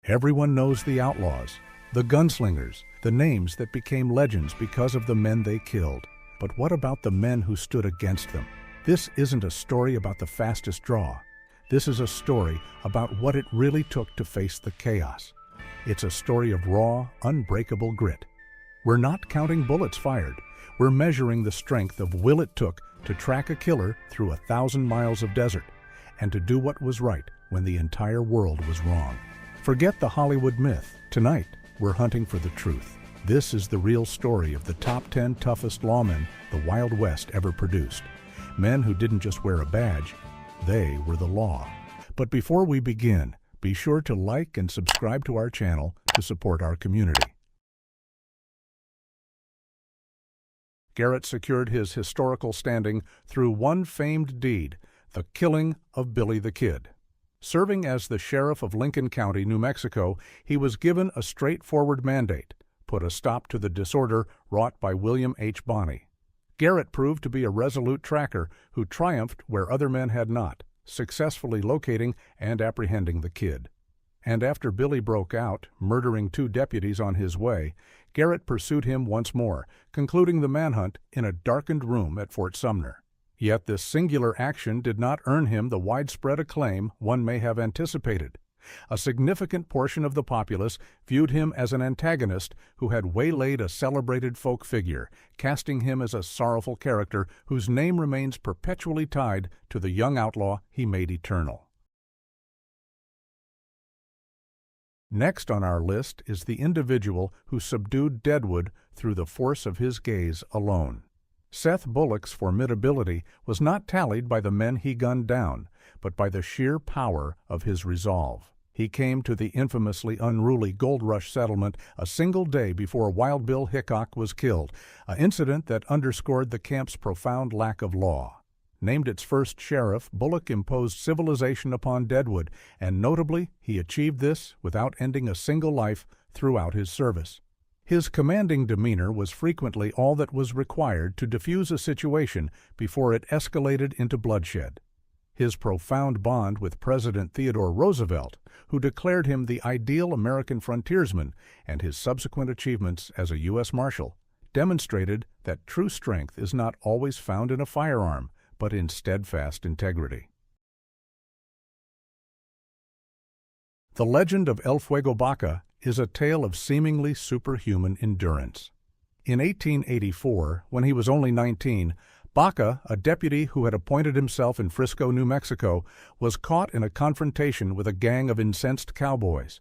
Everyone knows the Outlaws, the Gunslingers, the names that became legends because of the men they killed. But what about the men who stood against them? This isn't a story about the fastest draw. This is a story about what it really took to face the chaos. It's a story of raw, unbreakable grit. We're not counting bullets fired. We're measuring the strength of will it took to track a killer through 1,000 miles of desert and to do what was right when the entire world was wrong. Forget the Hollywood myth. Tonight, we're hunting for the truth. This is the real story of the top 10 toughest lawmen the Wild West ever produced. Men who didn't just wear a badge, they were the law. But before we begin, be sure to like and subscribe to our channel to support our community. Garrett secured his historical standing through one famed deed, the killing of Billy the Kid. Serving as the sheriff of Lincoln County, New Mexico, he was given a straightforward mandate: put a stop to the disorder wrought by William H. Bonney. Garrett proved to be a resolute tracker who triumphed where other men had not, successfully locating and apprehending the kid. And after Billy broke out, murdering 2 deputies on his way, Garrett pursued him once more, concluding the manhunt in a darkened room at Fort Sumner. Yet this singular action did not earn him the widespread acclaim one may have anticipated. A significant portion of the populace viewed him as an antagonist who had waylaid a celebrated folk figure, casting him as a sorrowful character whose name remains perpetually tied to the young outlaw he made eternal. Next on our list is the individual who subdued Deadwood through the force of his gaze alone. Seth Bullock's formidability was not tallied by the men he gunned down, but by the sheer power of his resolve. He came to the infamously unruly Gold Rush settlement a single day before Wild Bill Hickok was killed, an incident that underscored the camp's profound lack of law. Named its first sheriff, Bullock imposed civilization upon Deadwood, and notably, he achieved this without ending a single life throughout his service. His commanding demeanor was frequently all that was required to defuse a situation before it escalated into bloodshed. His profound bond with President Theodore Roosevelt, who declared him the ideal American frontiersman, and his subsequent achievements as a U.S. Marshal, demonstrated that true strength is not always found in a firearm, but in steadfast integrity. The legend of El Fuego Baca is a tale of seemingly superhuman endurance. In 1884, when he was only 19, Baca, a deputy who had appointed himself in Frisco, New Mexico, was caught in a confrontation with a gang of incensed cowboys.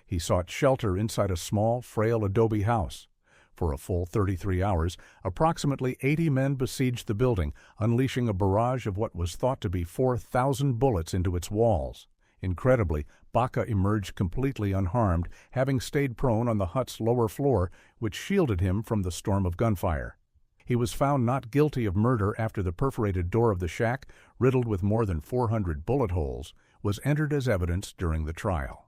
He sought shelter inside a small, frail adobe house. For a full 33 hours, approximately 80 men besieged the building, unleashing a barrage of what was thought to be 4,000 bullets into its walls. Incredibly, Baca emerged completely unharmed, having stayed prone on the hut's lower floor, which shielded him from the storm of gunfire. He was found not guilty of murder after the perforated door of the shack, riddled with more than 400 bullet holes, was entered as evidence during the trial.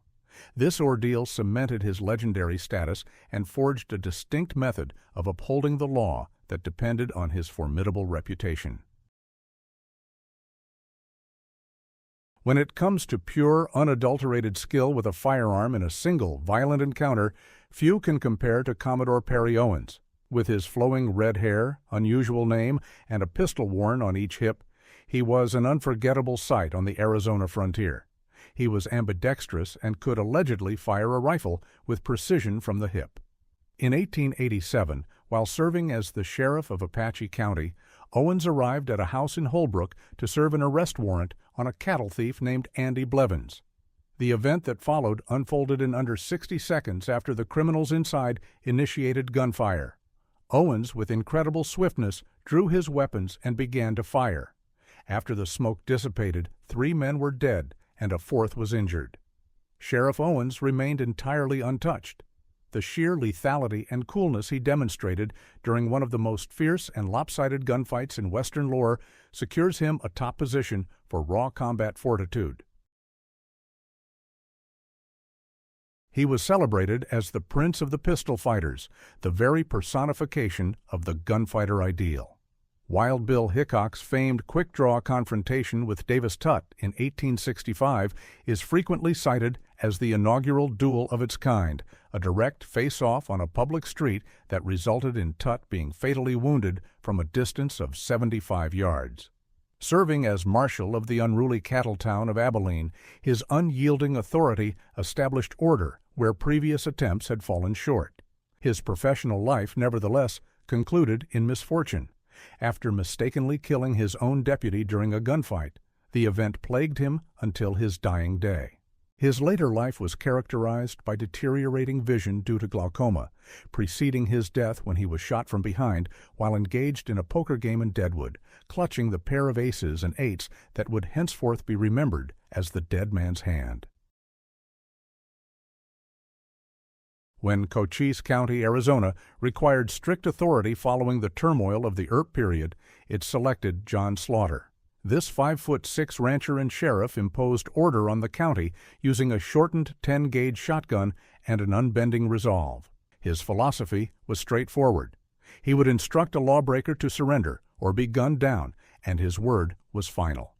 This ordeal cemented his legendary status and forged a distinct method of upholding the law that depended on his formidable reputation. When it comes to pure, unadulterated skill with a firearm in a single violent encounter, few can compare to Commodore Perry Owens. With his flowing red hair, unusual name, and a pistol worn on each hip, he was an unforgettable sight on the Arizona frontier. He was ambidextrous and could allegedly fire a rifle with precision from the hip. In 1887, while serving as the sheriff of Apache County, Owens arrived at a house in Holbrook to serve an arrest warrant on a cattle thief named Andy Blevins. The event that followed unfolded in under 60 seconds after the criminals inside initiated gunfire. Owens, with incredible swiftness, drew his weapons and began to fire. After the smoke dissipated, 3 men were dead and a 4th was injured. Sheriff Owens remained entirely untouched. The sheer lethality and coolness he demonstrated during one of the most fierce and lopsided gunfights in Western lore secures him a top position for raw combat fortitude. He was celebrated as the Prince of the Pistol Fighters, the very personification of the gunfighter ideal. Wild Bill Hickok's famed quick-draw confrontation with Davis Tutt in 1865 is frequently cited as the inaugural duel of its kind, a direct face-off on a public street that resulted in Tutt being fatally wounded from a distance of 75 yards. Serving as marshal of the unruly cattle town of Abilene, his unyielding authority established order where previous attempts had fallen short. His professional life, nevertheless, concluded in misfortune. After mistakenly killing his own deputy during a gunfight, the event plagued him until his dying day. His later life was characterized by deteriorating vision due to glaucoma, preceding his death when he was shot from behind while engaged in a poker game in Deadwood, clutching the pair of aces and eights that would henceforth be remembered as the dead man's hand. When Cochise County, Arizona, required strict authority following the turmoil of the Earp period, it selected John Slaughter. This 5'6" rancher and sheriff imposed order on the county using a shortened 10-gauge shotgun and an unbending resolve. His philosophy was straightforward. He would instruct a lawbreaker to surrender or be gunned down, and his word was final.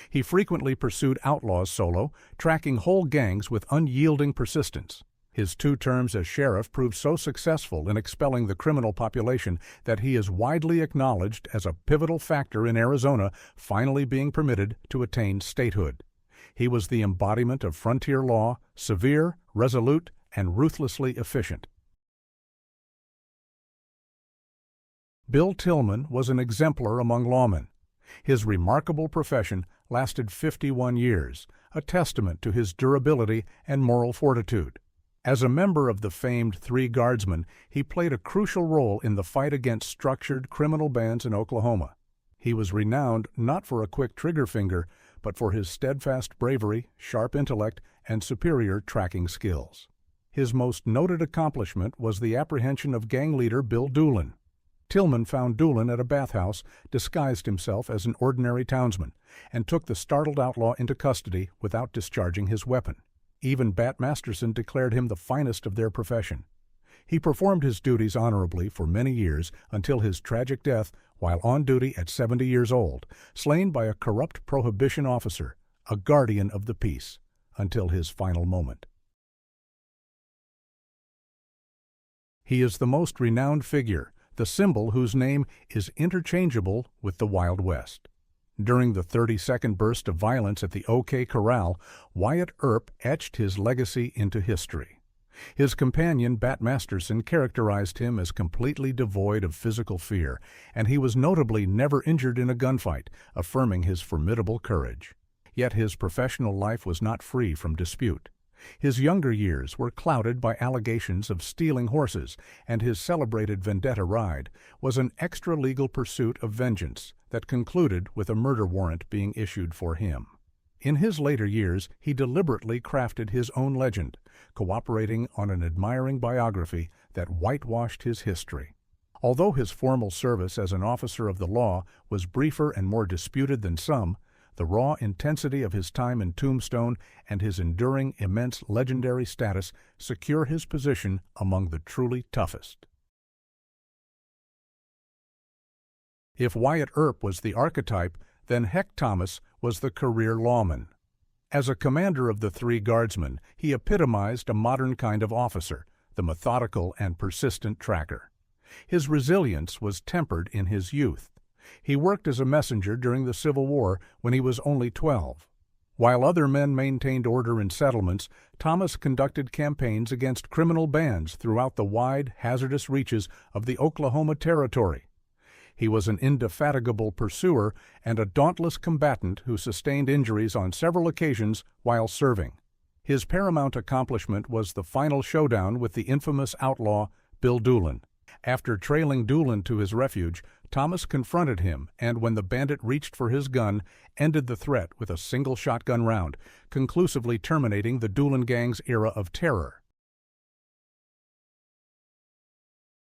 He frequently pursued outlaws solo, tracking whole gangs with unyielding persistence. His 2 terms as sheriff proved so successful in expelling the criminal population that he is widely acknowledged as a pivotal factor in Arizona finally being permitted to attain statehood. He was the embodiment of frontier law, severe, resolute, and ruthlessly efficient. Bill Tillman was an exemplar among lawmen. His remarkable profession lasted 51 years, a testament to his durability and moral fortitude. As a member of the famed Three Guardsmen, he played a crucial role in the fight against structured criminal bands in Oklahoma. He was renowned not for a quick trigger finger, but for his steadfast bravery, sharp intellect, and superior tracking skills. His most noted accomplishment was the apprehension of gang leader Bill Doolin. Tillman found Doolin at a bathhouse, disguised himself as an ordinary townsman, and took the startled outlaw into custody without discharging his weapon. Even Bat Masterson declared him the finest of their profession. He performed his duties honorably for many years until his tragic death while on duty at 70 years old, slain by a corrupt prohibition officer, a guardian of the peace, until his final moment. He is the most renowned figure, the symbol whose name is interchangeable with the Wild West. During the 30-second burst of violence at the OK Corral, Wyatt Earp etched his legacy into history. His companion, Bat Masterson, characterized him as completely devoid of physical fear, and he was notably never injured in a gunfight, affirming his formidable courage. Yet his professional life was not free from dispute. His younger years were clouded by allegations of stealing horses, and his celebrated vendetta ride was an extra-legal pursuit of vengeance that concluded with a murder warrant being issued for him. In his later years, he deliberately crafted his own legend, cooperating on an admiring biography that whitewashed his history. Although his formal service as an officer of the law was briefer and more disputed than some, the raw intensity of his time in Tombstone and his enduring immense legendary status secure his position among the truly toughest. If Wyatt Earp was the archetype, then Heck Thomas was the career lawman. As a commander of the Three Guardsmen, he epitomized a modern kind of officer, the methodical and persistent tracker. His resilience was tempered in his youth. He worked as a messenger during the Civil War when he was only 12. While other men maintained order in settlements, Thomas conducted campaigns against criminal bands throughout the wide, hazardous reaches of the Oklahoma Territory. He was an indefatigable pursuer and a dauntless combatant who sustained injuries on several occasions while serving. His paramount accomplishment was the final showdown with the infamous outlaw Bill Doolin. After trailing Doolin to his refuge, Thomas confronted him and, when the bandit reached for his gun, ended the threat with a single shotgun round, conclusively terminating the Doolin gang's era of terror.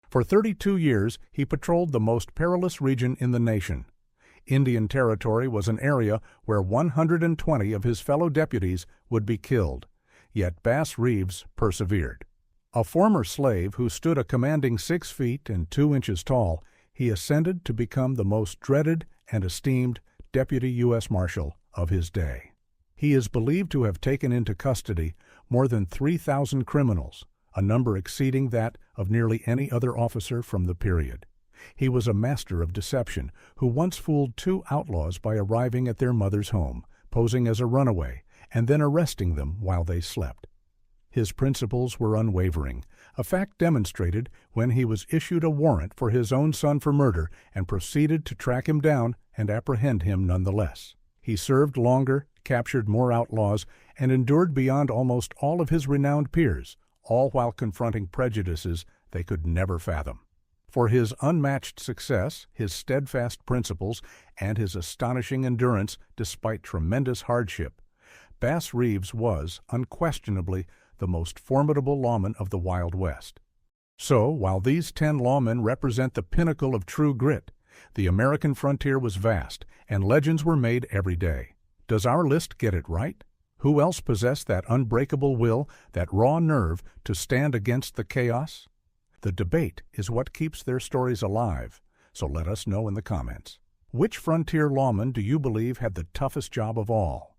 For 32 years, he patrolled the most perilous region in the nation. Indian Territory was an area where 120 of his fellow deputies would be killed, yet Bass Reeves persevered. A former slave who stood a commanding 6 feet and 2 inches tall, he ascended to become the most dreaded and esteemed Deputy U.S. Marshal of his day. He is believed to have taken into custody more than 3,000 criminals, a number exceeding that of nearly any other officer from the period. He was a master of deception who once fooled 2 outlaws by arriving at their mother's home, posing as a runaway, and then arresting them while they slept. His principles were unwavering, a fact demonstrated when he was issued a warrant for his own son for murder and proceeded to track him down and apprehend him nonetheless. He served longer, captured more outlaws, and endured beyond almost all of his renowned peers, all while confronting prejudices they could never fathom. For his unmatched success, his steadfast principles, and his astonishing endurance despite tremendous hardship, Bass Reeves was, unquestionably, the most formidable lawman of the Wild West. So, while these 10 lawmen represent the pinnacle of true grit, the American frontier was vast, and legends were made every day. Does our list get it right? Who else possessed that unbreakable will, that raw nerve to stand against the chaos? The debate is what keeps their stories alive, so let us know in the comments. Which frontier lawman do you believe had the toughest job of all?